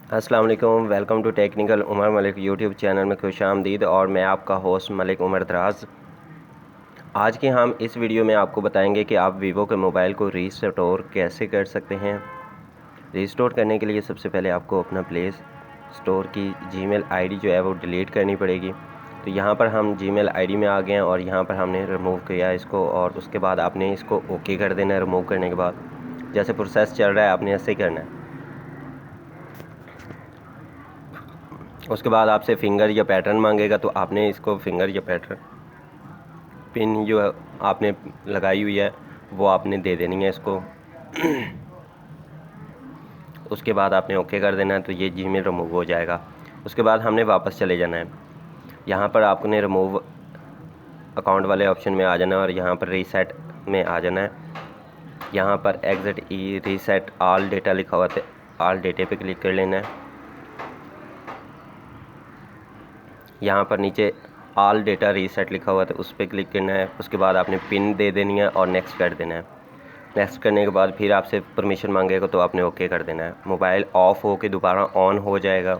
अस्सलाम वालेकुम, welcome to technical Umar Malik YouTube channel में खुशामदीद। और मैं आपका होस्ट मलिक उमर दराज। आज के हम इस वीडियो में आपको बताएंगे कि आप वीवो के मोबाइल को रीस्टोर कैसे कर सकते हैं। रीस्टोर करने के लिए सबसे पहले आपको अपना प्ले स्टोर की जीमेल आईडी जो है वो डिलीट करनी पड़ेगी। तो यहाँ पर हम जीमेल आईडी में आ गए हैं और यहाँ पर हमने रिमूव किया इसको, और उसके बाद आपने इसको ओके कर देना है। रिमूव करने के बाद जैसे प्रोसेस चल रहा है आपने ऐसे ही करना है। उसके बाद आपसे फिंगर या पैटर्न मांगेगा, तो आपने इसको फिंगर या पैटर्न पिन जो आपने लगाई हुई है वो आपने दे देनी है इसको। उसके बाद आपने ओके कर देना है, तो ये जीमेल रिमूव हो जाएगा। उसके बाद हमने वापस चले जाना है। यहाँ पर आपने रिमूव अकाउंट वाले ऑप्शन में आ जाना है और यहाँ पर रीसेट में आ जाना है। यहाँ पर एग्जिट रीसेट ऑल डेटा लिखा हुआ है, ऑल डेटा पे क्लिक कर लेना है। यहाँ पर नीचे ऑल डेटा रीसेट लिखा हुआ था, उस पर क्लिक करना है। उसके बाद आपने पिन दे देनी है और नेक्स्ट कर देना है। नेक्स्ट करने के बाद फिर आपसे परमिशन मांगेगा, तो आपने ओके कर देना है। मोबाइल ऑफ हो के दोबारा ऑन हो जाएगा।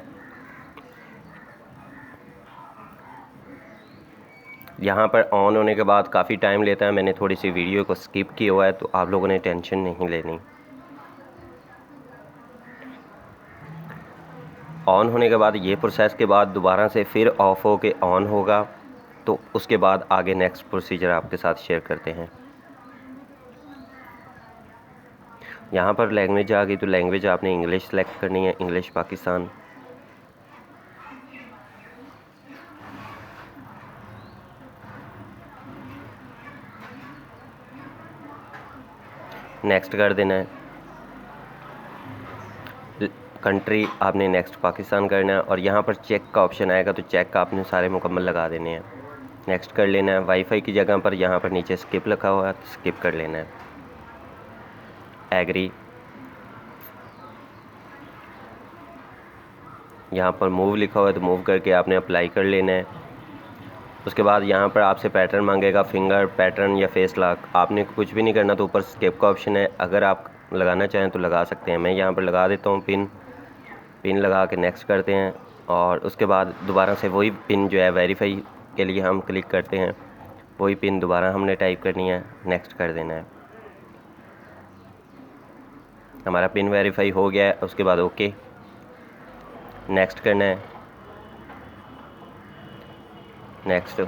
यहाँ पर ऑन होने के बाद काफ़ी टाइम लेता है। मैंने थोड़ी सी वीडियो को स्किप किया हुआ है, तो आप लोगों ने टेंशन नहीं लेनी। ऑन होने के बाद ये प्रोसेस के बाद दोबारा से फिर ऑफ हो के ऑन होगा, तो उसके बाद आगे नेक्स्ट प्रोसीजर आपके साथ शेयर करते हैं। यहाँ पर लैंग्वेज आ गई, तो लैंग्वेज आपने इंग्लिश सेलेक्ट करनी है, इंग्लिश पाकिस्तान। नेक्स्ट कर देना है। कंट्री आपने नेक्स्ट पाकिस्तान करना है और यहाँ पर चेक का ऑप्शन आएगा, तो चेक का आपने सारे मुकम्मल लगा देने हैं। नेक्स्ट कर लेना है। वाईफाई की जगह पर यहाँ पर नीचे स्किप लिखा हुआ है, तो स्किप कर लेना है। एग्री। यहाँ पर मूव लिखा हुआ है, तो मूव करके आपने अप्लाई कर लेना है। उसके बाद यहाँ पर आपसे पैटर्न मांगेगा, फिंगर पैटर्न या फेस लॉक। आपने कुछ भी नहीं करना, तो ऊपर स्किप का ऑप्शन है, अगर आप लगाना चाहें तो लगा सकते हैं। मैं यहाँ पर लगा देता हूँ पिन लगा के नेक्स्ट करते हैं। और उसके बाद दोबारा से वही पिन जो है वेरीफाई के लिए हम क्लिक करते हैं, वही पिन दोबारा हमने टाइप करनी है, नेक्स्ट कर देना है। हमारा पिन वेरीफाई हो गया है। उसके बाद ओके नेक्स्ट करना है, नेक्स्ट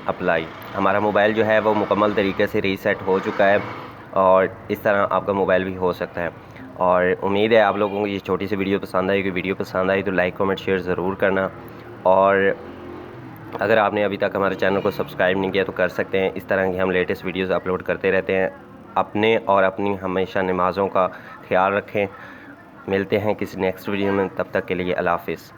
अप्लाई। हमारा मोबाइल जो है वो मुकम्मल तरीके से रीसेट हो चुका है और इस तरह आपका मोबाइल भी हो सकता है। और उम्मीद है आप लोगों को ये छोटी सी वीडियो पसंद आएगी। वीडियो पसंद आई तो लाइक कमेंट शेयर ज़रूर करना। और अगर आपने अभी तक हमारे चैनल को सब्सक्राइब नहीं किया तो कर सकते हैं। इस तरह की हम लेटेस्ट वीडियोज़ अपलोड करते रहते हैं। अपने और अपनी हमेशा नमाज़ों का ख्याल रखें। मिलते हैं किसी नेक्स्ट वीडियो में, तब तक के लिए अल्लाह हाफ़िज़।